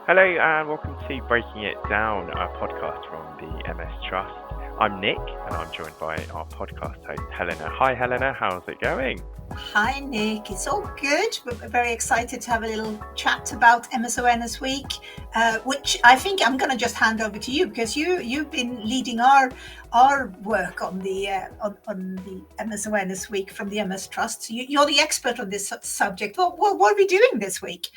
Hello and welcome to Breaking It Down, a podcast from the MS Trust. I'm Nick and I'm joined by our podcast host Helena. Hi Helena, how's it going? Hi Nick, it's all good. We're very excited to have a little chat about MS Awareness Week, which I think I'm going to just hand over to you because you've been leading our work on the MS Awareness Week from the MS Trust. So you're the expert on this subject. What are we doing this week?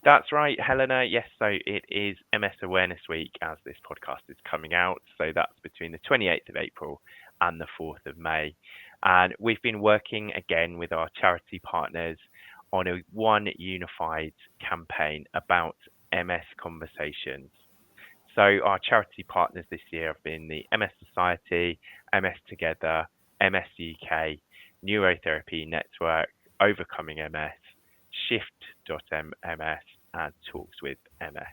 That's right, Helena. Yes, so it is MS Awareness Week as this podcast is coming out. So that's between the 28th of April and the 4th of May. And we've been working again with our charity partners on one unified campaign about MS conversations. So our charity partners this year have been the MS Society, MS Together, MS UK, Neuro Therapy Network, Overcoming MS, Shift.ms and Talks with MS.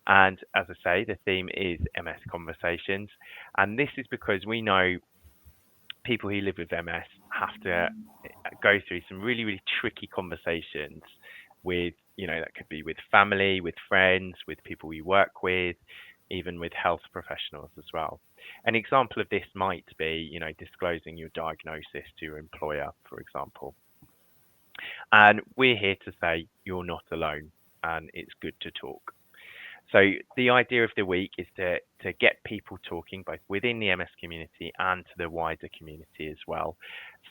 And as I say, the theme is MS conversations. And this is because we know people who live with MS have to go through some really, really tricky conversations with, that could be with family, with friends, with people you work with, even with health professionals as well. An example of this might be, disclosing your diagnosis to your employer, for example. And we're here to say you're not alone and it's good to talk. So the idea of the week is to get people talking both within the MS community and to the wider community as well,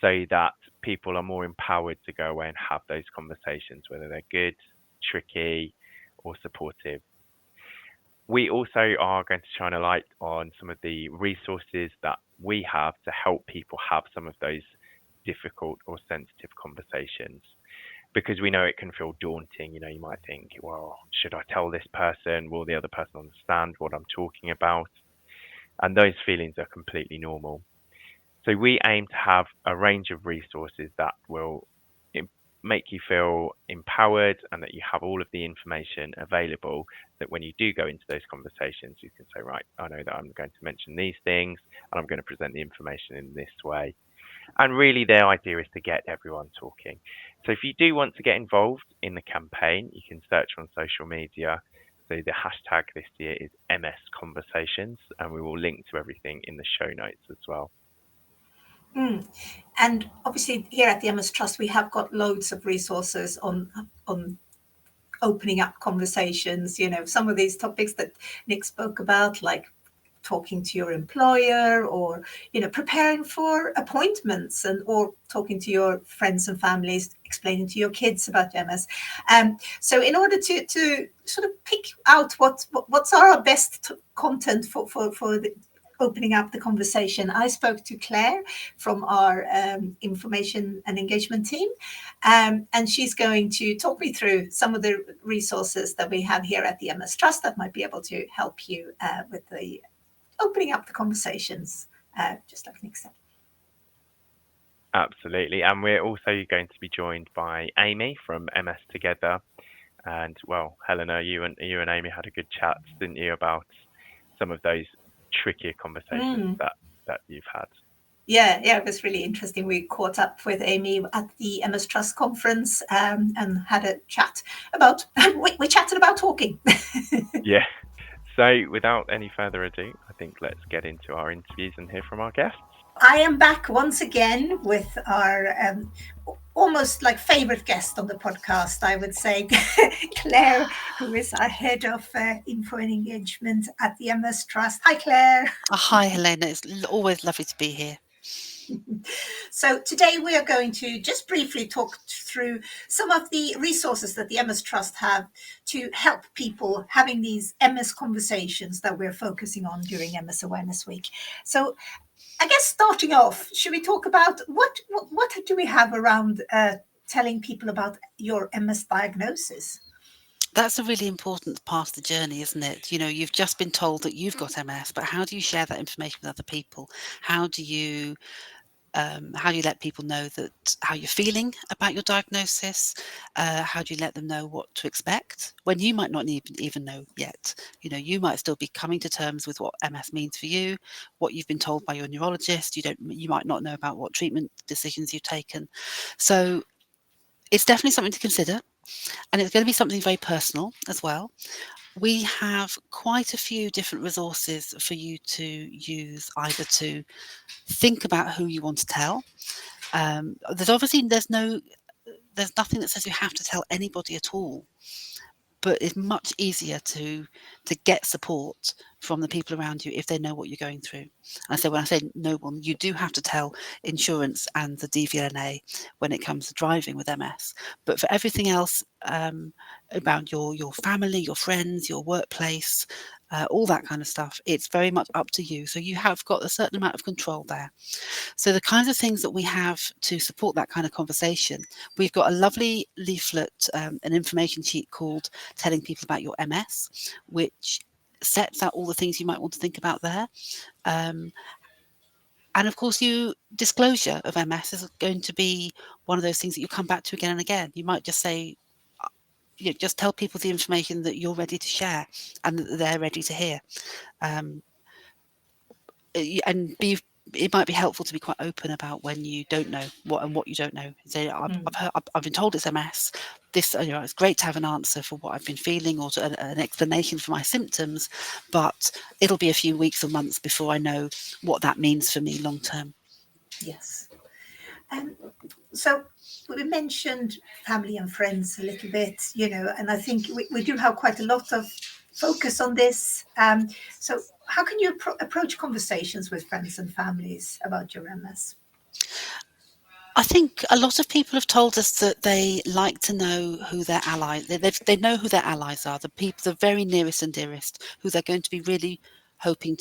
so that people are more empowered to go away and have those conversations, whether they're good, tricky, or supportive. We also are going to shine a light on some of the resources that we have to help people have some of those difficult or sensitive conversations, because we know it can feel daunting. You might think, well, should I tell this person? Will the other person understand what I'm talking about? And those feelings are completely normal. So we aim to have a range of resources that will make you feel empowered and that you have all of the information available, that when you do go into those conversations, you can say, right, I know that I'm going to mention these things and I'm going to present the information in this way. And really, their idea is to get everyone talking. So if you do want to get involved in the campaign, you can search on social media. So the hashtag this year is MS Conversations, and we will link to everything in the show notes as well. And obviously here at the MS Trust, we have got loads of resources on opening up conversations. Some of these topics that Nick spoke about, like talking to your employer, or preparing for appointments, or talking to your friends and families, explaining to your kids about MS. So in order to sort of pick out what's our best content for the opening up the conversation, I spoke to Claire from our information and engagement team, and she's going to talk me through some of the resources that we have here at the MS Trust that might be able to help you with the opening up the conversations, just like Nick said. Absolutely. And we're also going to be joined by Amy from MS Together. And well, Helena, you and Amy had a good chat, didn't you, about some of those trickier conversations that you've had. Yeah, it was really interesting. We caught up with Amy at the MS Trust conference and had a chat about, we chatted about talking. Yeah. So without any further ado, I think let's get into our interviews and hear from our guests. I am back once again with our almost like favorite guest on the podcast, I would say, Claire, who is our head of info and engagement at the MS Trust. Hi, Claire. Hi, Helena. It's always lovely to be here. So today we are going to just briefly talk through some of the resources that the MS Trust have to help people having these MS conversations that we're focusing on during MS Awareness Week. So I guess starting off, should we talk about what do we have around telling people about your MS diagnosis? That's a really important part of the journey, isn't it? You've just been told that you've got MS, but how do you share that information with other people? How do you let people know that how you're feeling about your diagnosis? How do you let them know what to expect when you might not even know yet? You might still be coming to terms with what MS means for you, what you've been told by your neurologist. You might not know about what treatment decisions you've taken. So it's definitely something to consider, and it's going to be something very personal as well. we have quite a few different resources for you to use, either to think about who you want to tell. There's nothing that says you have to tell anybody at all, but it's much easier to get support from the people around you if they know what you're going through. And so when I say no one, you do have to tell insurance and the DVLA when it comes to driving with MS. But for everything else, about your family, your friends, your workplace, all that kind of stuff, it's very much up to you. So you have got a certain amount of control there. So the kinds of things that we have to support that kind of conversation, we've got a lovely leaflet, an information sheet called Telling People About Your MS, which sets out all the things you might want to think about there. And of course, disclosure of MS is going to be one of those things that you come back to again and again. You might just say, just tell people the information that you're ready to share and that they're ready to hear. And it might be helpful to be quite open about when you don't know what you don't know. Say, I've been told it's MS. This, it's great to have an answer for what I've been feeling, or an explanation for my symptoms, but it'll be a few weeks or months before I know what that means for me long term. Yes. So we mentioned family and friends a little bit, and I think we do have quite a lot of focus on this. So how can you approach conversations with friends and families about your MS? I think a lot of people have told us that they like to know who their allies. They know who their allies are, the people, the very nearest and dearest, who they're going to be really hoping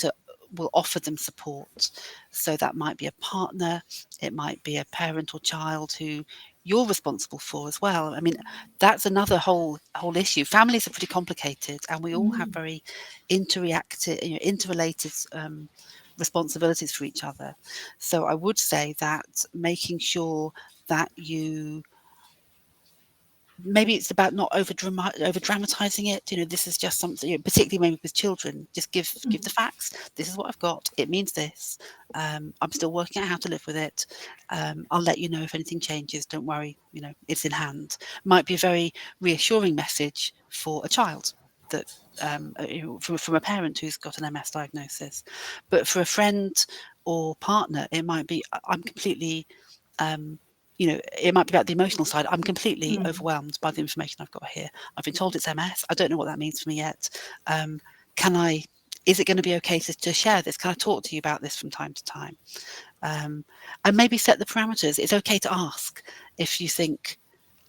will offer them support. So that might be a partner, it might be a parent or child who you're responsible for as well. I mean, that's another whole issue. Families are pretty complicated, and we all have very interrelated responsibilities for each other. So I would say that making sure that maybe it's about not over dramatizing it. This is just something, particularly maybe with children, just give the facts. This is what I've got. It means this. I'm still working out how to live with it. I'll let you know if anything changes. Don't worry. It's in hand. Might be a very reassuring message for a child that from a parent who's got an MS diagnosis, but for a friend or partner, it might be I'm completely. It might be about the emotional side. I'm completely overwhelmed by the information I've got here. I've been told it's MS. I don't know what that means for me yet. Is it going to be okay to share this? Can I talk to you about this from time to time? And maybe set the parameters. It's okay to ask if you think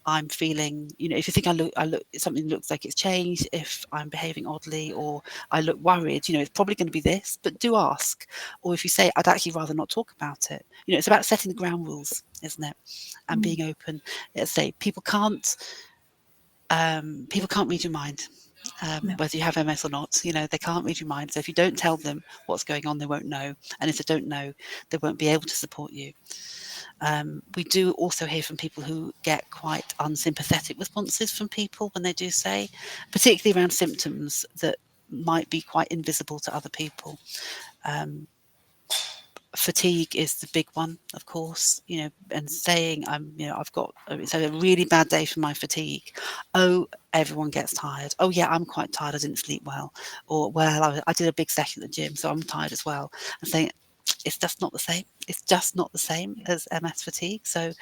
I'm feeling, if you think I look, something looks like it's changed, if I'm behaving oddly or I look worried, it's probably going to be this, but do ask. Or if you say, I'd actually rather not talk about it. It's about setting the ground rules, isn't it? And being open. Let's say people can't read your mind. Whether you have MS or not, they can't read your mind. So if you don't tell them what's going on, they won't know. And if they don't know, they won't be able to support you. We do also hear from people who get quite unsympathetic responses from people when they do say, particularly around symptoms that might be quite invisible to other people. Fatigue is the big one, of course, and saying it's a really bad day for my fatigue. Oh, everyone gets tired. Oh yeah, I'm quite tired. I didn't sleep well. Or, well, I did a big session at the gym, so I'm tired as well. And saying it's just not the same. It's just not the same as MS fatigue. So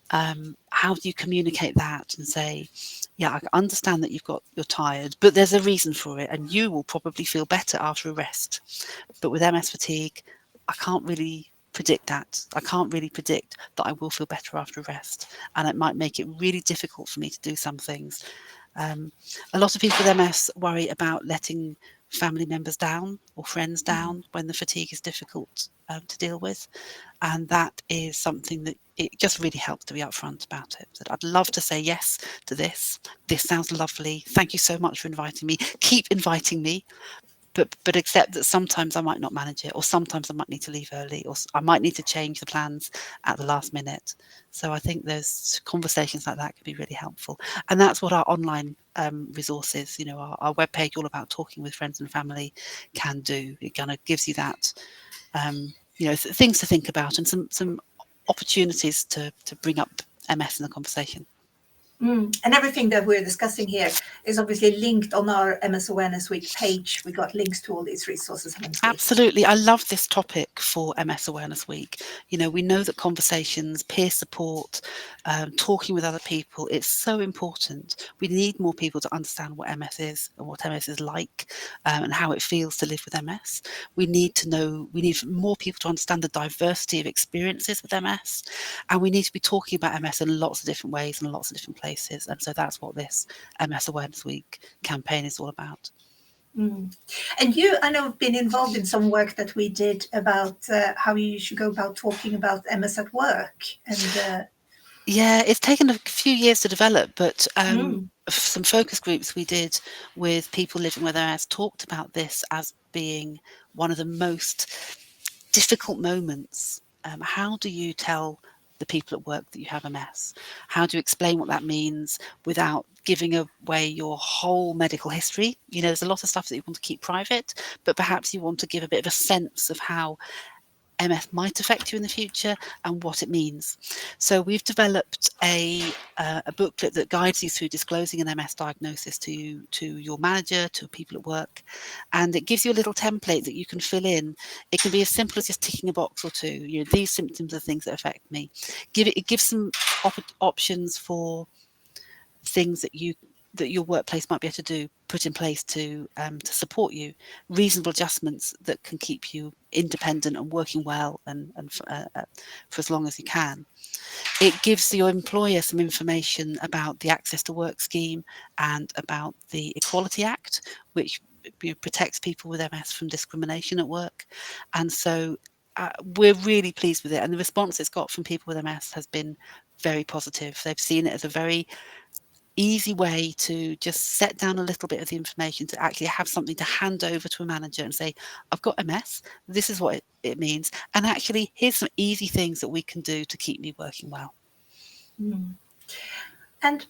how do you communicate that and say, yeah, I understand that you're tired, but there's a reason for it, and you will probably feel better after a rest. But with MS fatigue, I can't really predict that. I can't really predict that I will feel better after a rest, and it might make it really difficult for me to do some things. A lot of people with MS worry about letting family members down or friends down when the fatigue is difficult to deal with. And that is something that it just really helps to be upfront about it. That I'd love to say yes to this. This sounds lovely. Thank you so much for inviting me. Keep inviting me. But accept that sometimes I might not manage it, or sometimes I might need to leave early, or I might need to change the plans at the last minute. So I think those conversations like that can be really helpful. And that's what our online resources, our webpage all about talking with friends and family can do. It kind of gives you that, things to think about and some opportunities to bring up MS in the conversation. And everything that we're discussing here is obviously linked on our MS Awareness Week page. We got links to all these resources, haven't we? Absolutely. I love this topic for MS Awareness Week. You know, we know that conversations, peer support, talking with other people, it's so important. We need more people to understand what MS is and what MS is like, and how it feels to live with MS. We need to know, we need more people to understand the diversity of experiences with MS. And we need to be talking about MS in lots of different ways and lots of different places. And so that's what this MS Awareness Week campaign is all about. And you, I know, have been involved in some work that we did about how you should go about talking about MS at work. And Yeah, it's taken a few years to develop, but mm, some focus groups we did with people living with MS talked about this as being one of the most difficult moments. How do you tell the people at work that you have MS? How do you explain what that means without giving away your whole medical history? You know, there's a lot of stuff that you want to keep private, but perhaps you want to give a bit of a sense of how MS might affect you in the future and what it means. So we've developed a booklet that guides you through disclosing an MS diagnosis to your manager, to people at work, and it gives you a little template that you can fill in. It can be as simple as just ticking a box or two. You know, these symptoms are things that affect me. It gives some options for things that your workplace might be able to put in place to support you, reasonable adjustments that can keep you independent and working well and for as long as you can. It gives your employer some information about the Access to Work scheme and about the Equality Act, which protects people with MS from discrimination at work. And so we're really pleased with it. And the response it's got from people with MS has been very positive. They've seen it as a very easy way to just set down a little bit of the information, to actually have something to hand over to a manager and say, I've got MS, this is what it means, and actually here's some easy things that we can do to keep me working well. and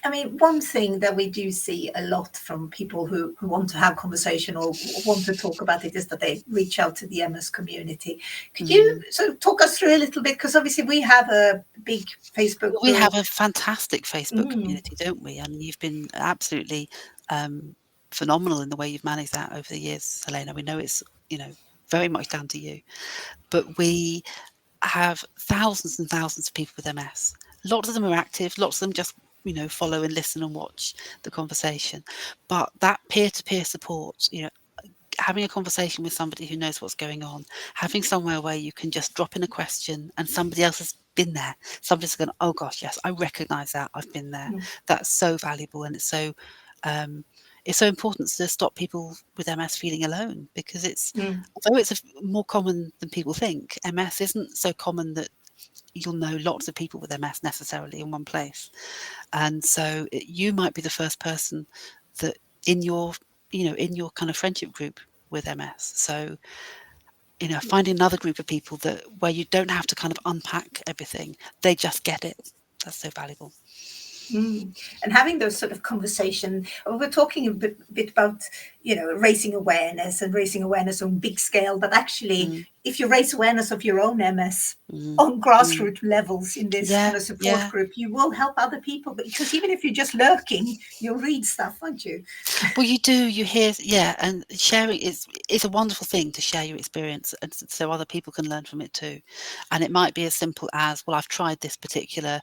I mean, one thing that we do see a lot from people who want to have conversation or want to talk about it is that they reach out to the MS community. Could you sort of talk us through a little bit? Because obviously we have a big Facebook group. We have a fantastic Facebook community, don't we? I mean, you've been absolutely phenomenal in the way you've managed that over the years, Helena. We know it's, very much down to you. But we have thousands and thousands of people with MS. Lots of them are active, lots of them just follow and listen and watch the conversation. But that peer-to-peer support, having a conversation with somebody who knows what's going on, having somewhere where you can just drop in a question and somebody else has been there. Somebody's going, oh gosh, yes, I recognise that. I've been there. That's so valuable, and it's so important to stop people with MS feeling alone, because although it's more common than people think, MS isn't so common that you'll know lots of people with MS necessarily in one place. And so you might be the first person that in your kind of friendship group with MS. So, finding another group of people where you don't have to kind of unpack everything, they just get it. That's so valuable. And having those sort of conversation, we're talking a bit about raising awareness on big scale, but actually if you raise awareness of your own MS on grassroots levels in this kind of support group, you will help other people, because even if you're just lurking, you'll read stuff, won't you? Well, you do, you hear, and sharing is a wonderful thing, to share your experience, and so other people can learn from it too. And it might be as simple as, well, I've tried this particular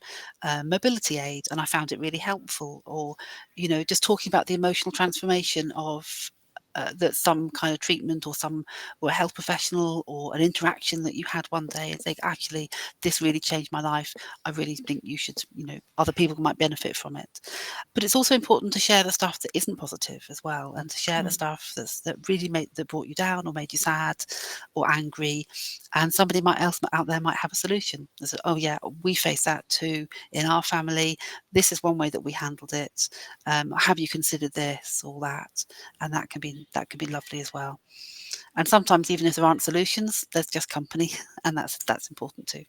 mobility aid and I found it really helpful, or just talking about the emotional transformation of that some kind of treatment or a health professional or an interaction that you had one day, and think, actually, this really changed my life. I really think you should, other people might benefit from it. But it's also important to share the stuff that isn't positive as well, and to share the stuff that really that brought you down or made you sad or angry. And somebody else out there might have a solution. They say, oh yeah, we face that too in our family. This is one way that we handled it. Have you considered this or that? And that can be lovely as well. And sometimes, even if there aren't solutions, there's just company, and that's important too.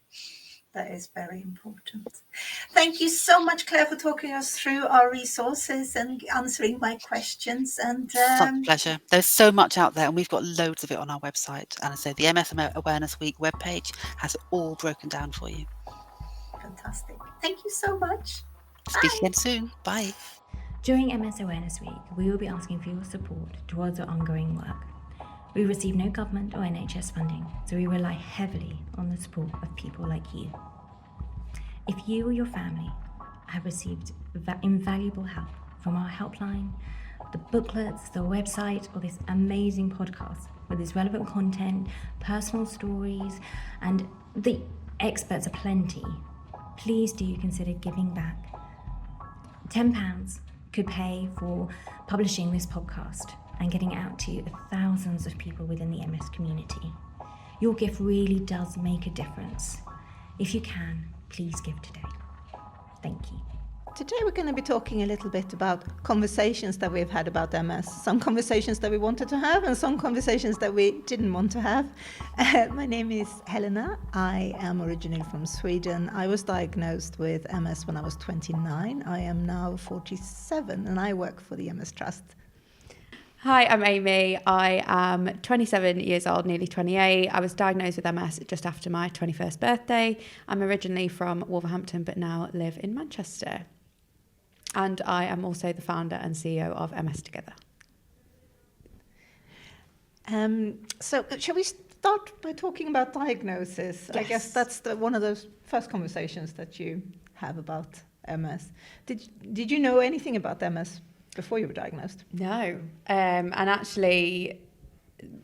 That is very important. Thank you so much, Claire, for talking us through our resources and answering my questions. And such a pleasure. There's so much out there, and we've got loads of it on our website. And I say the MS Awareness Week webpage has it all broken down for you. Fantastic. Thank you so much. Speak again soon. Bye. During MS Awareness Week, we will be asking for your support towards our ongoing work. We receive no government or NHS funding, so we rely heavily on the support of people like you. If you or your family have received invaluable help from our helpline, the booklets, the website, or this amazing podcast with its relevant content, personal stories, and the experts aplenty, please do consider giving back. £10 could pay for publishing this podcast and getting it out to thousands of people within the MS community. Your gift really does make a difference. If you can, please give today. Thank you. Today we're going to be talking a little bit about conversations that we've had about MS. Some conversations that we wanted to have and some conversations that we didn't want to have. My name is Helena. I am originally from Sweden. I was diagnosed with MS when I was 29. I am now 47 and I work for the MS Trust. Hi, I'm Amy. I am 27 years old, nearly 28. I was diagnosed with MS just after my 21st birthday. I'm originally from Wolverhampton, but now live in Manchester. And I am also the founder and CEO of MS Together. So shall we start by talking about diagnosis? Yes. I guess that's one of those first conversations that you have about MS. Did you know anything about MS before you were diagnosed? No. And actually,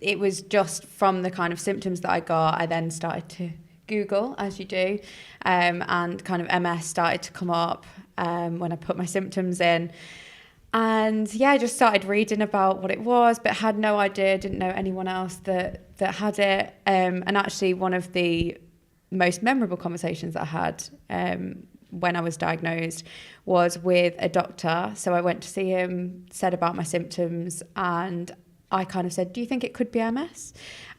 it was just from the kind of symptoms that I got, I then started to Google, as you do, and kind of MS started to come up when I put my symptoms in. And yeah, I just started reading about what it was, but had no idea, didn't know anyone else that had it. And actually one of the most memorable conversations that I had when I was diagnosed was with a doctor. So I went to see him, said about my symptoms, and I kind of said, do you think it could be MS?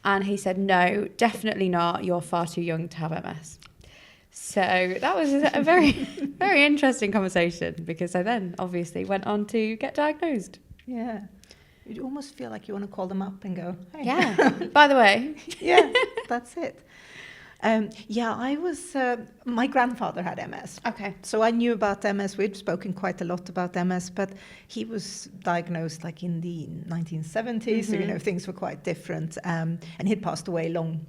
And he said, no, definitely not. You're far too young to have MS. So that was a very, very interesting conversation because I then obviously went on to get diagnosed. Yeah. You almost feel like you want to call them up and go, hey. Yeah, by the way. Yeah, that's it. I was, my grandfather had MS. Okay. So I knew about MS. We'd spoken quite a lot about MS, but he was diagnosed like in the 1970s. So, things were quite different. And he'd passed away long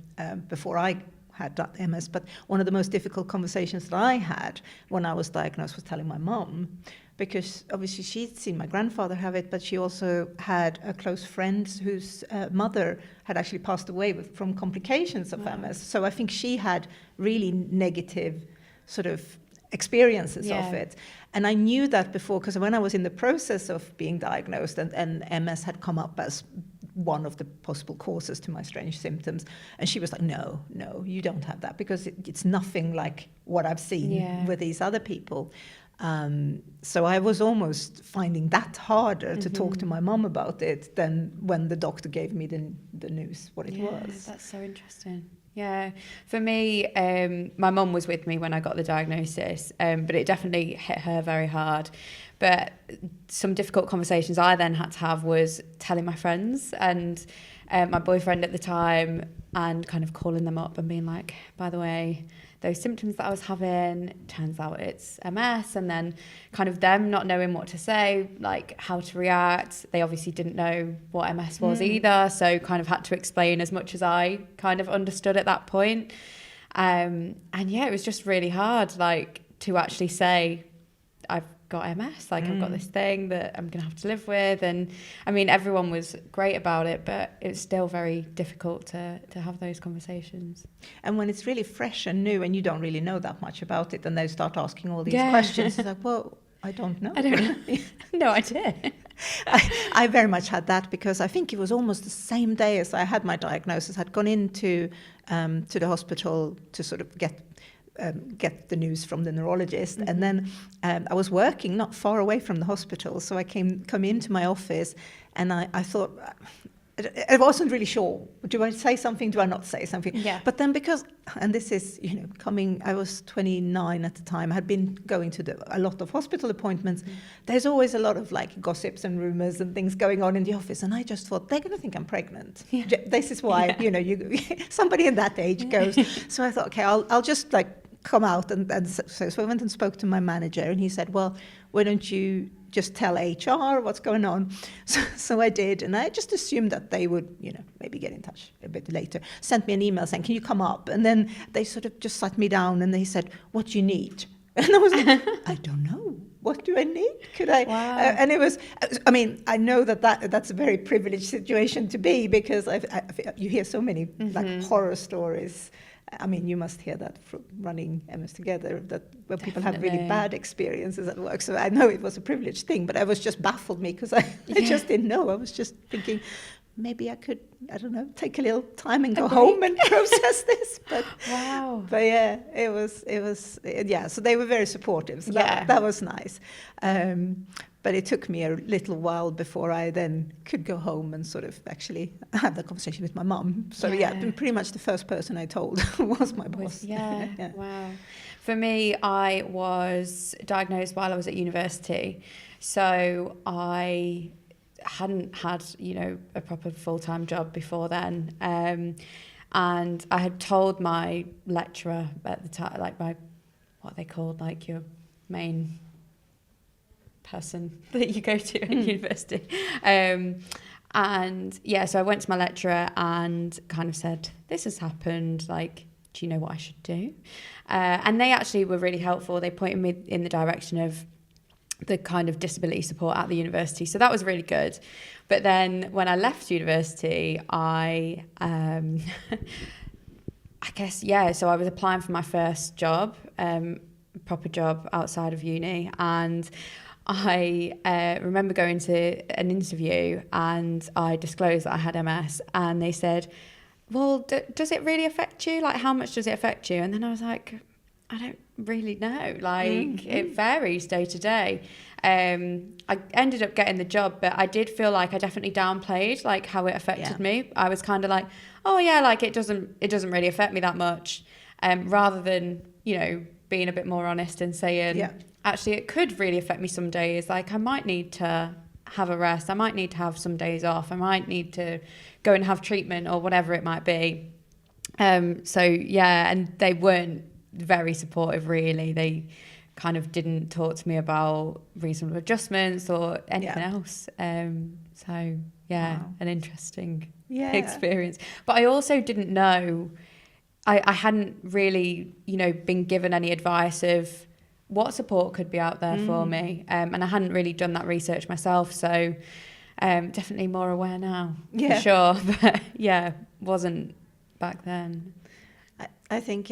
before I had MS. But one of the most difficult conversations that I had when I was diagnosed was telling my mum, because obviously she'd seen my grandfather have it, but she also had a close friend whose mother had actually passed away from complications of MS. So I think she had really negative sort of experiences of it. And I knew that before, because when I was in the process of being diagnosed and MS had come up as one of the possible causes to my strange symptoms, and she was like, no, you don't have that, because it's nothing like what I've seen with these other people. So I was almost finding that harder to talk to my mum about it than when the doctor gave me the news what it was. That's so interesting. Yeah, for me, my mum was with me when I got the diagnosis, but it definitely hit her very hard. But some difficult conversations I then had to have was telling my friends and my boyfriend at the time, and kind of calling them up and being like, by the way, those symptoms that I was having, turns out it's MS, and then kind of them not knowing what to say, like how to react. They obviously didn't know what MS was either, so kind of had to explain as much as I kind of understood at that point. And yeah, it was just really hard, like to actually say, I've got MS, like I've got this thing that I'm gonna have to live with. And I mean, everyone was great about it, but it's still very difficult to have those conversations. And when it's really fresh and new and you don't really know that much about it, and they start asking all these questions, it's like, well, I don't know. No idea. I very much had that, because I think it was almost the same day as I had my diagnosis. I'd gone into to the hospital to sort of get the news from the neurologist, and then I was working not far away from the hospital, so I come into my office, and I thought, I wasn't really sure, do I say something, do I not say something? But then and this is I was 29 at the time, I had been going to a lot of hospital appointments. There's always a lot of like gossips and rumors and things going on in the office, and I just thought, they're going to think I'm pregnant. This is why somebody in that age goes. So I thought, okay, I'll just like come out. And so I went and spoke to my manager, and he said, well, why don't you just tell HR what's going on? So I did, and I just assumed that they would, maybe get in touch a bit later. Sent me an email saying, can you come up? And then they sort of just sat me down and they said, what do you need? And I was like, I don't know. What do I need? Could I? Wow. And it was, I mean, I know that's a very privileged situation to be, because you hear so many like horror stories. I mean, you must hear that from running MS Together, that where people have really bad experiences at work. So I know it was a privileged thing, but it was just baffled me, because I just didn't know. I was just thinking, maybe I could, I don't know, take a little time and go home and process this. But wow. But yeah, it was yeah. So they were very supportive. So that was nice. But it took me a little while before I then could go home and sort of actually have the conversation with my mum. So pretty much the first person I told was my boss. Yeah. Wow. For me, I was diagnosed while I was at university. So I hadn't had, a proper full-time job before then. And I had told my lecturer at the time, like what they called, like your main person that you go to at university. So I went to my lecturer and kind of said, this has happened, like, do you know what I should do? And they actually were really helpful. They pointed me in the direction of the kind of disability support at the university. So that was really good. But then when I left university, I guess, so I was applying for my first job, proper job outside of uni. And I remember going to an interview and I disclosed that I had MS, and they said, well, does it really affect you? Like, how much does it affect you? And then I was like, I don't really know. Like, it varies day to day. I ended up getting the job, but I did feel like I definitely downplayed like how it affected me. I was kind of like, oh yeah, like it doesn't really affect me that much. Rather than, being a bit more honest and saying, actually, it could really affect me some days. Like, I might need to have a rest. I might need to have some days off. I might need to go and have treatment or whatever it might be. And they weren't very supportive, really. They kind of didn't talk to me about reasonable adjustments or anything else. An interesting experience. But I also didn't know, I hadn't really, been given any advice of what support could be out there for me. And I hadn't really done that research myself. So definitely more aware now, for sure. But wasn't back then. I think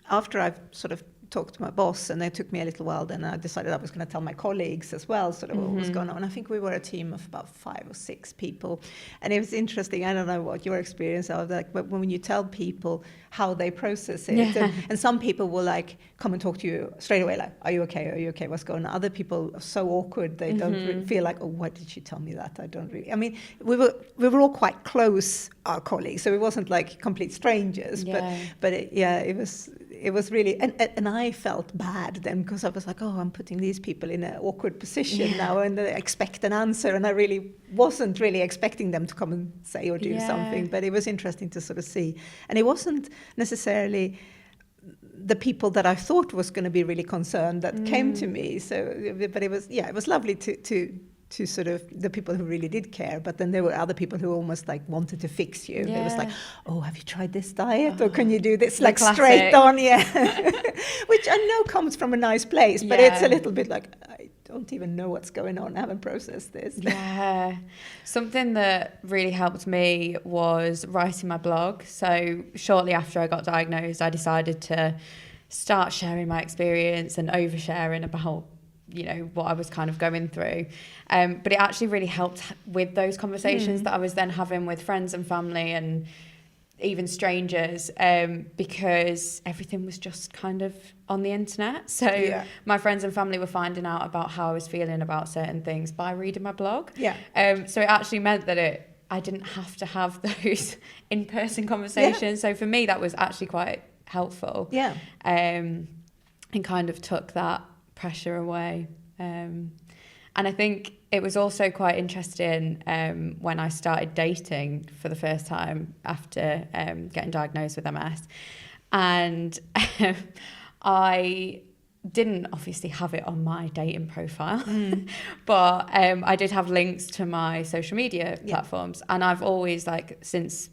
after I've sort of talked to my boss, and it took me a little while, then I decided I was going to tell my colleagues as well sort of what was going on. I think we were a team of about 5 or 6 people, and it was interesting. I don't know what your experience of like, but when you tell people how they process it, and some people will like come and talk to you straight away, like, are you okay, what's going on? Other people are so awkward, they don't really feel like, oh, why did she tell me that? I don't really, I mean, we were all quite close, our colleagues, so it wasn't like complete strangers, but it was really, and I felt bad then, because I was like, oh, I'm putting these people in an awkward position now, and they expect an answer, and I really wasn't really expecting them to come and say or do something. But it was interesting to sort of see, and it wasn't necessarily the people that I thought was going to be really concerned that came to me. So, but it was lovely to sort of the people who really did care, but then there were other people who almost like wanted to fix you. It was like, oh, have you tried this diet, or can you do this, like classic. Straight on, which I know comes from a nice place, but it's a little bit like, I don't even know what's going on, I haven't processed this. Something that really helped me was writing my blog. So shortly after I got diagnosed, I decided to start sharing my experience and oversharing about what I was kind of going through. But it actually really helped with those conversations that I was then having with friends and family and even strangers, because everything was just kind of on the internet. So my friends and family were finding out about how I was feeling about certain things by reading my blog. So it actually meant that I didn't have to have those in-person conversations. So for me, that was actually quite helpful. And kind of took that pressure away. And I think it was also quite interesting when I started dating for the first time after getting diagnosed with MS. And I didn't obviously have it on my dating profile, but I did have links to my social media platforms. And I've always, like, since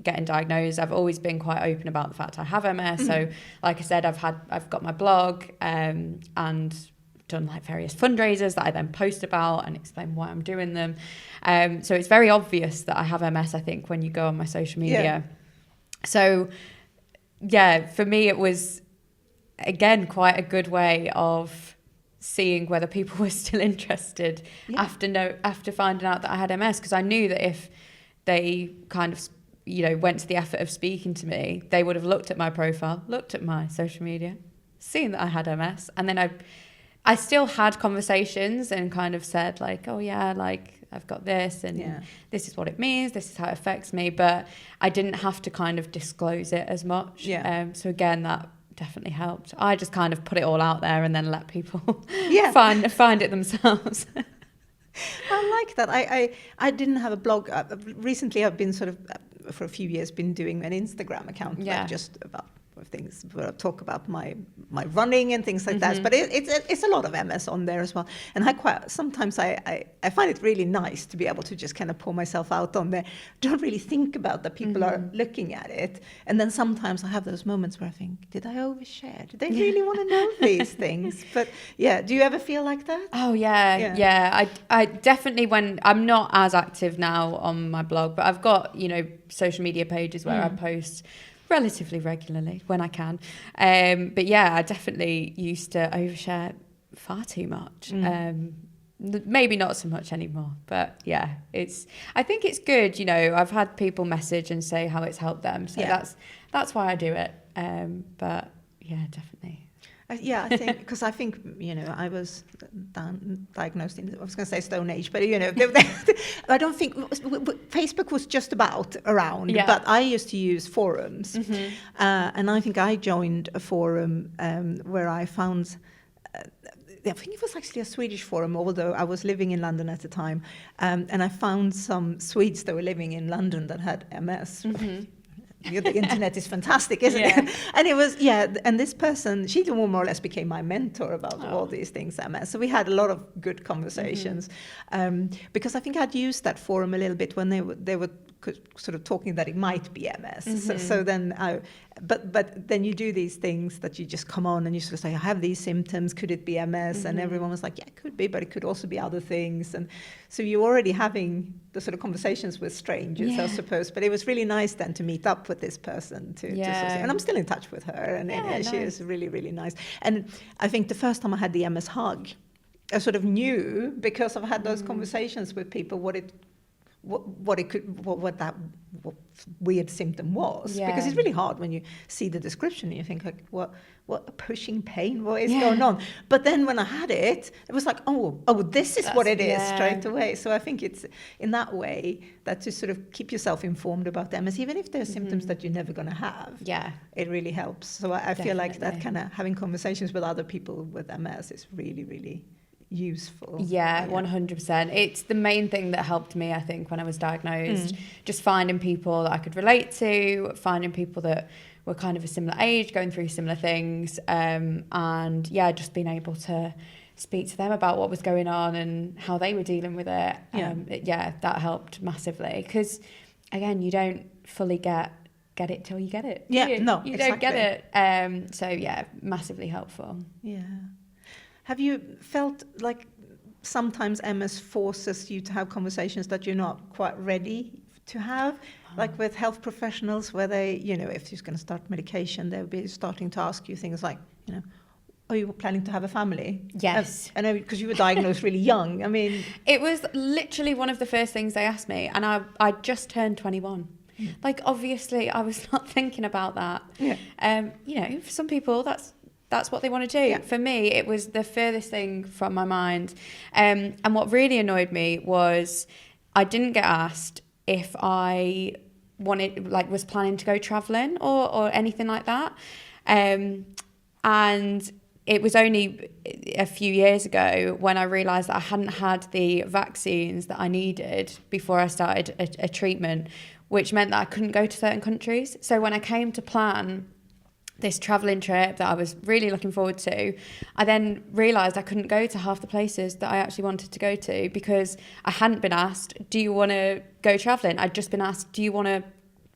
getting diagnosed, I've always been quite open about the fact I have MS. So like I said, I've got my blog and done like various fundraisers that I then post about and explain why I'm doing them. So it's very obvious that I have MS, I think, when you go on my social media. So yeah, for me it was, again, quite a good way of seeing whether people were still interested after finding out that I had MS, because I knew that if they kind of, you know, went to the effort of speaking to me, they would have looked at my profile, looked at my social media, seen that I had MS, and then I still had conversations and kind of said, like, oh yeah, like, I've got this and this is what it means, this is how it affects me, but I didn't have to kind of disclose it as much. So again, that definitely helped. I just kind of put it all out there and then let people find it themselves. I like that. I didn't have a blog. Recently, I've been sort of, for a few years, been doing an Instagram account, like just about things where I talk about my running and things like that. But it's a lot of MS on there as well. And sometimes I find it really nice to be able to just kind of pour myself out on there. Don't really think about that people are looking at it. And then sometimes I have those moments where I think, did I overshare? Do they really want to know these things? But yeah, do you ever feel like that? Oh yeah. I definitely, when I'm not as active now on my blog, but I've got, you know, social media pages where I post relatively regularly when I can. But yeah, I definitely used to overshare far too much. Maybe not so much anymore, but yeah, I think it's good. You know, I've had people message and say how it's helped them. So that's why I do it. But yeah, definitely. I think, because I think, you know, I was diagnosed in, I was going to say Stone Age, but, you know, I don't think, Facebook was just about around, but I used to use forums. And I think I joined a forum where I found, I think it was actually a Swedish forum, although I was living in London at the time. And I found some Swedes that were living in London that had MS. The internet is fantastic, isn't it? And it was, and this person, she more or less became my mentor about all these things, MS. So we had a lot of good conversations, because I think I'd used that forum a little bit when they were sort of talking that it might be MS. So then but then you do these things that you just come on and you sort of say, I have these symptoms, could it be MS? And everyone was like, yeah, it could be, but it could also be other things. And so you're already having the sort of conversations with strangers, I suppose. But it was really nice then to meet up with this person to sort of say, and I'm still in touch with her, and she is really, really nice. And I think the first time I had the MS hug, I sort of knew, because I've had those conversations with people, what that weird symptom was, because it's really hard when you see the description and you think, like, what a pushing pain, what is going on? But then when I had it, it was like, oh, this is what it is straight away. So I think it's in that way that to sort of keep yourself informed about MS, even if there are symptoms that you're never going to have. It really helps. So I feel like that kind of having conversations with other people with MS is really, really useful. 100%. It's the main thing that helped me, I think, when I was diagnosed. Just finding people that I could relate to, finding people that were kind of a similar age, going through similar things, and just being able to speak to them about what was going on and how they were dealing with it. That helped massively, because again, you don't fully get it till you get it. You don't get it. So massively helpful. Have you felt like sometimes MS forces you to have conversations that you're not quite ready to have? Like with health professionals, where they, you know, if you're going to start medication, they'll be starting to ask you things like, you know, are you planning to have a family? Yes. I know, because you were diagnosed really young. I mean, it was literally one of the first things they asked me, and I just turned 21. Like, obviously, I was not thinking about that. You know, for some people, that's what they want to do. For me, it was the furthest thing from my mind. And what really annoyed me was I didn't get asked if I was planning to go travelling or anything like that. And it was only a few years ago when I realised that I hadn't had the vaccines that I needed before I started a treatment, which meant that I couldn't go to certain countries. So when I came to plan this travelling trip that I was really looking forward to, I then realised I couldn't go to half the places that I actually wanted to go to because I hadn't been asked, do you want to go travelling? I'd just been asked, do you want to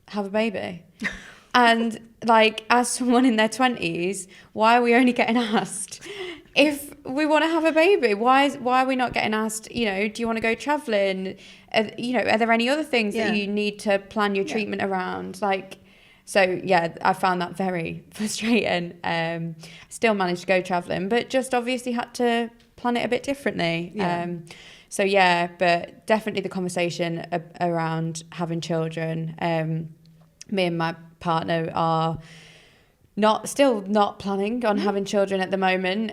have a baby? And like, as someone in their 20s, why are we only getting asked if we want to have a baby? Why are we not getting asked, do you want to go travelling? Are there any other things that you need to plan your treatment around? So yeah, I found that very frustrating. Still managed to go travelling, but just obviously had to plan it a bit differently. Yeah. But definitely the conversation around having children. Me and my partner are still not planning on having children at the moment.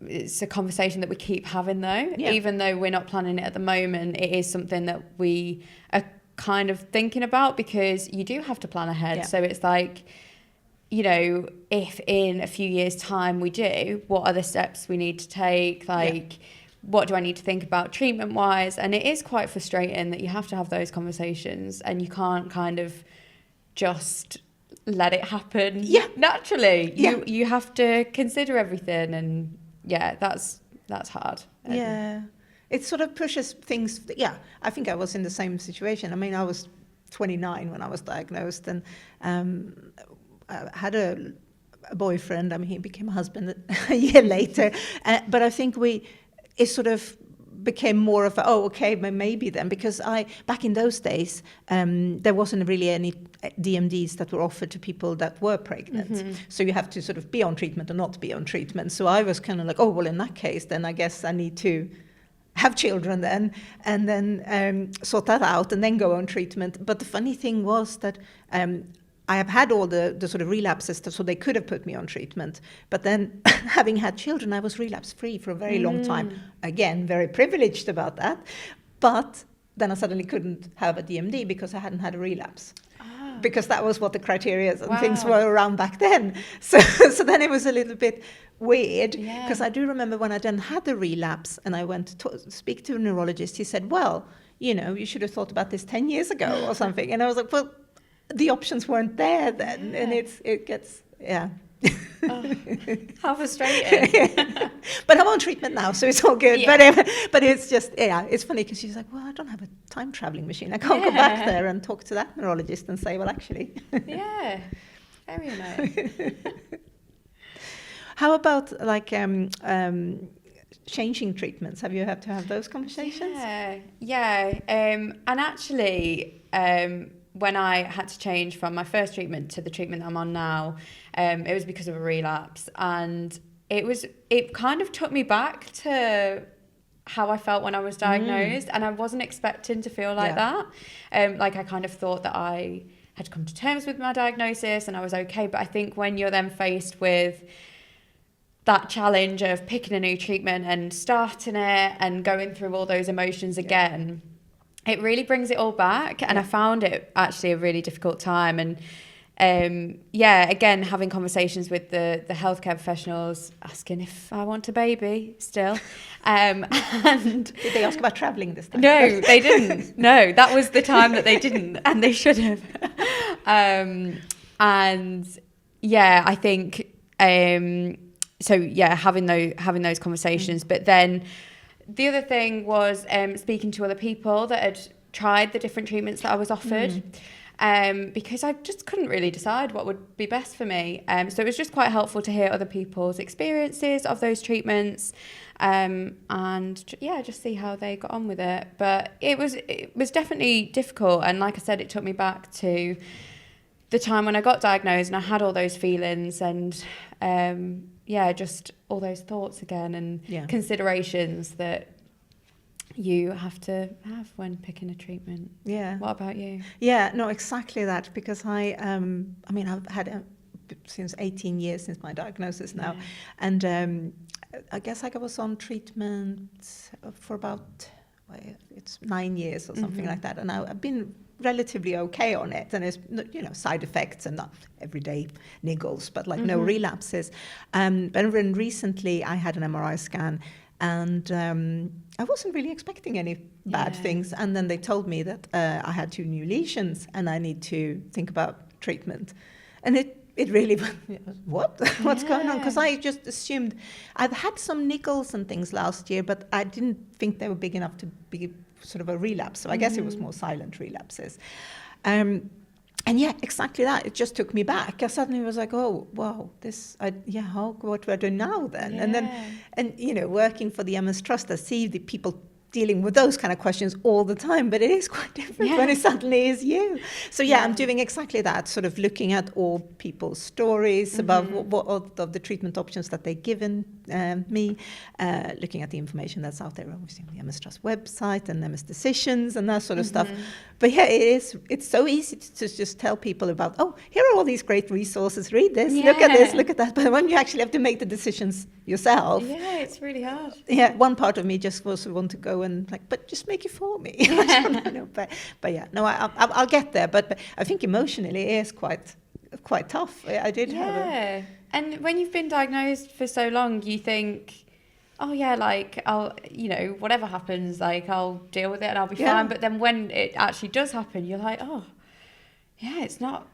It's a conversation that we keep having though. Even though we're not planning it at the moment, it is something that we are kind of thinking about because you do have to plan ahead. So it's like, if in a few years time we do, what are the steps we need to take? What do I need to think about treatment wise? And it is quite frustrating that you have to have those conversations and you can't kind of just let it happen naturally. You have to consider everything, and that's hard. It sort of pushes things. I think I was in the same situation. I mean, I was 29 when I was diagnosed, and I had a boyfriend. I mean, he became a husband a year later. But I think it sort of became more of maybe then, because back in those days there wasn't really any DMDs that were offered to people that were pregnant. So you have to sort of be on treatment or not be on treatment. So I was kind of like, in that case, then I guess I need to have children then, and then sort that out and then go on treatment. But the funny thing was that I have had all the sort of relapses, so they could have put me on treatment. But then having had children, I was relapse free for a very long time. Again, very privileged about that. But then I suddenly couldn't have a DMD because I hadn't had a relapse. Because that was what the criteria and things were around back then. So then it was a little bit weird, because I do remember when I then had the relapse and I went to speak to a neurologist, he said, well, you should have thought about this 10 years ago or something. And I was like, well, the options weren't there then. And it gets, how frustrating. But I'm on treatment now, so it's all good. But it's just, it's funny because she's like, well, I don't have a time traveling machine. I can't go back there and talk to that neurologist and say, well, actually. Very nice. How about changing treatments? Have you had to have those conversations? And actually, when I had to change from my first treatment to the treatment I'm on now, it was because of a relapse, and it kind of took me back to how I felt when I was diagnosed, and I wasn't expecting to feel like that. I kind of thought that I had come to terms with my diagnosis and I was okay, but I think when you're then faced with that challenge of picking a new treatment and starting it and going through all those emotions again, it really brings it all back. And I found it actually a really difficult time. And again, having conversations with the healthcare professionals, asking if I want a baby still. And did they ask about travelling this time? No, they didn't. No, that was the time that they didn't, and they should have. I think having those conversations, but then. The other thing was speaking to other people that had tried the different treatments that I was offered, because I just couldn't really decide what would be best for me. So it was just quite helpful to hear other people's experiences of those treatments, and just see how they got on with it. But it was definitely difficult, and like I said, it took me back to the time when I got diagnosed and I had all those feelings and just all those thoughts again and considerations that you have to have when picking a treatment. What about you? No, exactly that, because I've had since 18 years since my diagnosis now, and I guess I was on treatment for about it's 9 years or something like that, and I've been relatively okay on it, and there's side effects and not everyday niggles, but no relapses. But then recently I had an MRI scan, and I wasn't really expecting any bad things, and then they told me that I had 2 new lesions and I need to think about treatment, and it really, what's going on? Because I just assumed, I've had some niggles and things last year, but I didn't think they were big enough to be sort of a relapse. So I guess it was more silent relapses. And yeah, exactly that. It just took me back. I suddenly was like, oh, wow, what do I do now then? And then, working for the MS Trust, I see the people dealing with those kind of questions all the time, but it is quite different when it suddenly is you. So I'm doing exactly that, sort of looking at all people's stories about what of the treatment options that they've given me, looking at the information that's out there, obviously on the MS Trust website and MS Decisions and that sort of stuff. But it's so easy to just tell people about, oh, here are all these great resources, read this, look at this, look at that. But when you actually have to make the decisions yourself. Yeah, it's really hard. Yeah, one part of me just also want to go and but just make it for me. I'll get there. But I think emotionally it is quite tough. I did have and when you've been diagnosed for so long, you think, oh yeah, like I'll, whatever happens, like I'll deal with it and I'll be fine. But then when it actually does happen, you're like, oh, yeah, it's not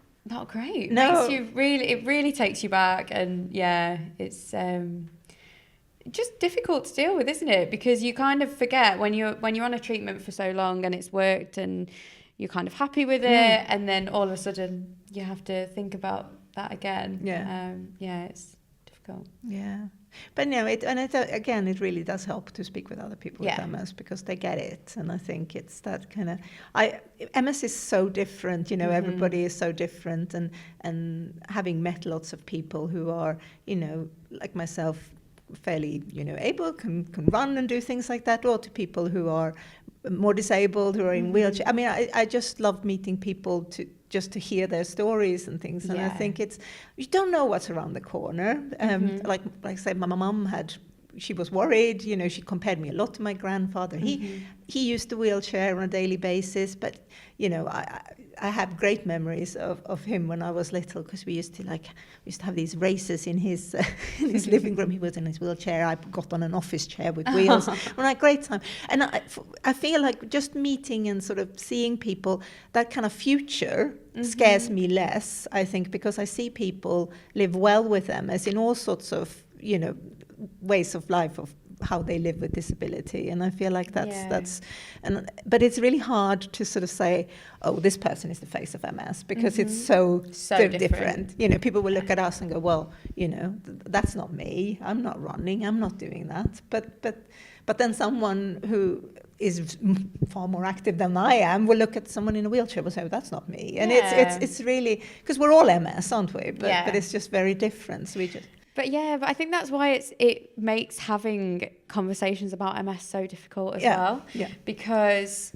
great. No, it really takes you back, and it's just difficult to deal with, isn't it? Because you kind of forget when you're on a treatment for so long and it's worked and you're kind of happy with it, and then all of a sudden you have to think about that again. It's difficult. But it really does help to speak with other people with MS, because they get it. And I think it's that kind of, MS is so different, everybody is so different, and having met lots of people who are, like myself, fairly, able, can run and do things like that, or to people who are more disabled, who are in wheelchair. I mean, I just love meeting people to hear their stories and things. And I think you don't know what's around the corner. Like I said, my mum she was worried, she compared me a lot to my grandfather. He used the wheelchair on a daily basis, but, I have great memories of him when I was little, because we used to have these races in his living room. He was in his wheelchair. I got on an office chair with wheels. We had a great time. And I feel like just meeting and sort of seeing people, that kind of future scares me less, I think, because I see people live well with MS in all sorts of, ways of life, of how they live with disability. And I feel like but it's really hard to sort of say, oh, this person is the face of MS, because it's so different. People will look at us and go, well, that's not me. I'm not running. I'm not doing that. But then someone who is far more active than I am will look at someone in a wheelchair and say, oh, that's not me. And it's really, because we're all MS, aren't we? But it's just very different. So But I think that's why it makes having conversations about MS so difficult as well. Yeah. Because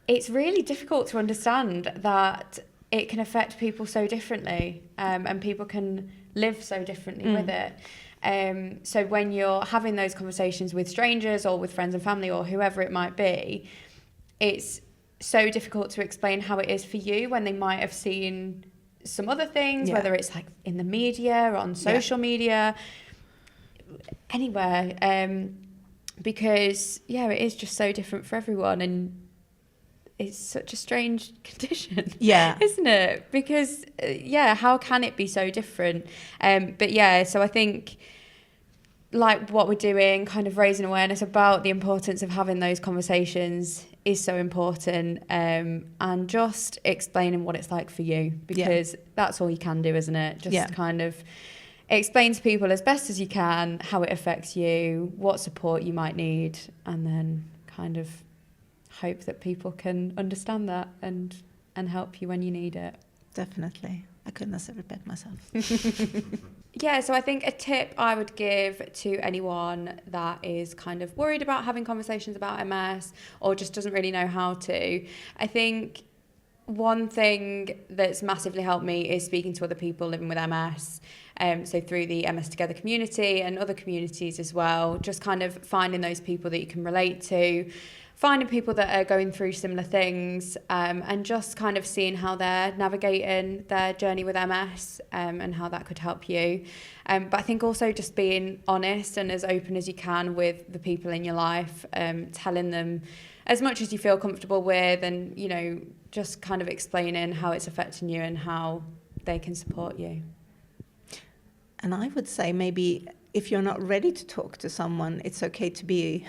it's really difficult to understand that it can affect people so differently, and people can live so differently with it. So when you're having those conversations with strangers or with friends and family or whoever it might be, it's so difficult to explain how it is for you when they might have seen some other things, whether it's like in the media or on social media, anywhere, because it is just so different for everyone, and it's such a strange condition, isn't it? Because how can it be so different? So I think, like what we're doing, kind of raising awareness about the importance of having those conversations is so important, and just explaining what it's like for you, because that's all you can do, isn't it? Just kind of explain to people as best as you can how it affects you, what support you might need, and then kind of hope that people can understand that and help you when you need it. Definitely. I couldn't have said it better myself. So I think a tip I would give to anyone that is kind of worried about having conversations about MS or just doesn't really know how to, I think one thing that's massively helped me is speaking to other people living with MS. So through the MS Together community and other communities as well, just kind of finding those people that you can relate to, finding people that are going through similar things, and just kind of seeing how they're navigating their journey with MS, and how that could help you. But I think also just being honest and as open as you can with the people in your life, telling them as much as you feel comfortable with, and, just kind of explaining how it's affecting you and how they can support you. And I would say maybe if you're not ready to talk to someone, it's okay to be,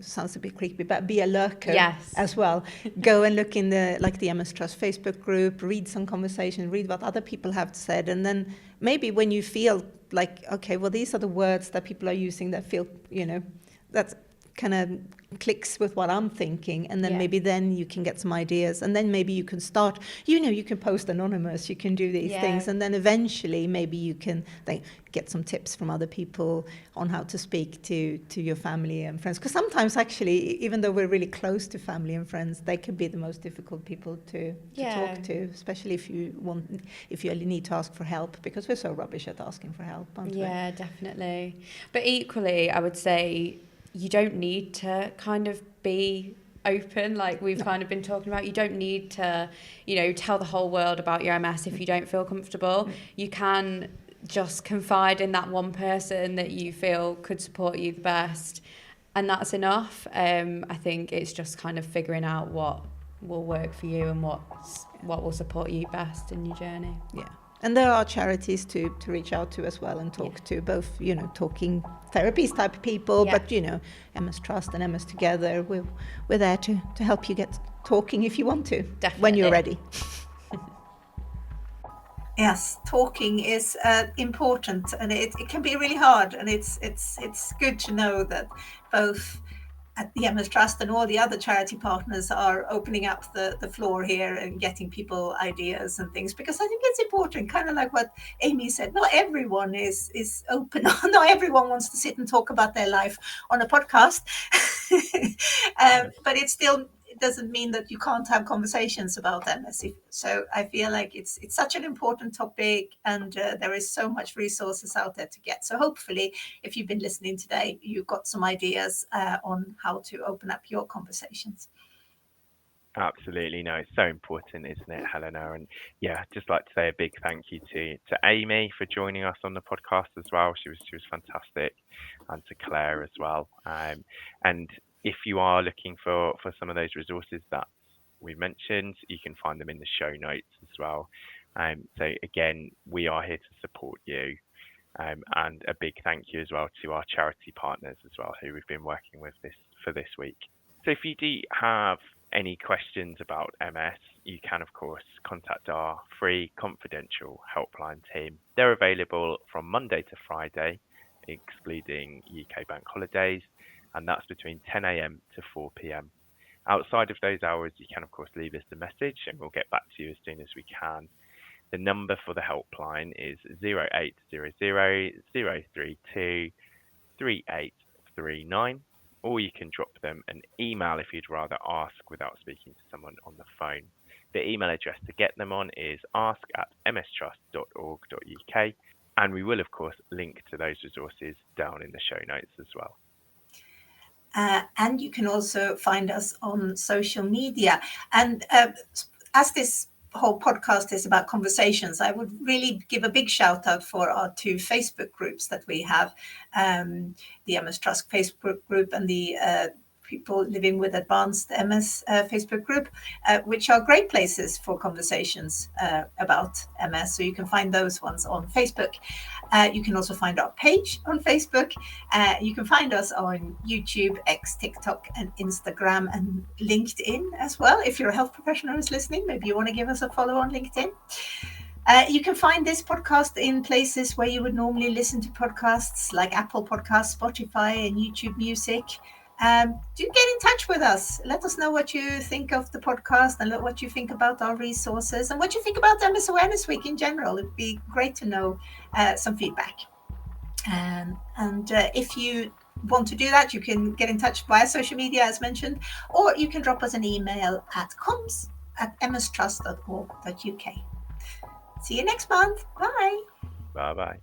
sounds a bit creepy, but be a lurker as well. Go and look in the MS Trust Facebook group, read some conversation, read what other people have said. And then maybe when you feel like, okay, well, these are the words that people are using that feel, that kind of clicks with what I'm thinking, and then maybe then you can get some ideas, and then maybe you can start, you can post anonymous, you can do these things, and then eventually maybe you can get some tips from other people on how to speak to your family and friends, because sometimes actually, even though we're really close to family and friends, they can be the most difficult people to talk to, especially if you need to ask for help, because we're so rubbish at asking for help, aren't we? Yeah, definitely. But equally, I would say you don't need to kind of be open like we've kind of been talking about. You don't need to, tell the whole world about your MS if you don't feel comfortable. You can just confide in that one person that you feel could support you the best, and that's enough. I think it's just kind of figuring out what will work for you and what will support you best in your journey. Yeah. And there are charities to reach out to as well and talk to, both, talking therapies type people, but, MS Trust and MS Together, we're there to help you get talking if you want to, when you're ready. Yes, talking is important, and it can be really hard, and it's good to know that both at the MS Trust and all the other charity partners are opening up the floor here and getting people ideas and things, because I think it's important, kind of like what Amy said, not everyone is open, not everyone wants to sit and talk about their life on a podcast, but it doesn't mean that you can't have conversations about MS. So I feel like it's such an important topic, and there is so much resources out there to get. So hopefully, if you've been listening today, you've got some ideas on how to open up your conversations. Absolutely. No, it's so important, isn't it, Helena? And yeah, I'd just like to say a big thank you to Amy for joining us on the podcast as well. She was fantastic, and to Claire as well. And if you are looking for some of those resources that we mentioned, you can find them in the show notes as well. So again, we are here to support you. And a big thank you as well to our charity partners as well, who we've been working with for this week. So if you do have any questions about MS, you can, of course, contact our free confidential helpline team. They're available from Monday to Friday, excluding UK bank holidays, and that's between 10 a.m. to 4 p.m. Outside of those hours, you can, of course, leave us a message, and we'll get back to you as soon as we can. The number for the helpline is 0800 032 3839. Or you can drop them an email if you'd rather ask without speaking to someone on the phone. The email address to get them on is ask@mstrust.org.uk, and we will, of course, link to those resources down in the show notes as well. And you can also find us on social media. And as this whole podcast is about conversations, I would really give a big shout out for our 2 Facebook groups that we have, the MS Trust Facebook group and the People Living with Advanced MS Facebook group, which are great places for conversations about MS. So you can find those ones on Facebook. You can also find our page on Facebook. You can find us on YouTube, X, TikTok, and Instagram, and LinkedIn as well. If you're a health professional who's listening, maybe you want to give us a follow on LinkedIn. You can find this podcast in places where you would normally listen to podcasts, like Apple Podcasts, Spotify, and YouTube Music. Do get in touch with us. Let us know what you think of the podcast, and what you think about our resources, and what you think about MS Awareness Week in general. It'd be great to know some feedback. And if you want to do that, you can get in touch via social media, as mentioned, or you can drop us an email at comms@mstrust.org.uk. See you next month. Bye. Bye-bye.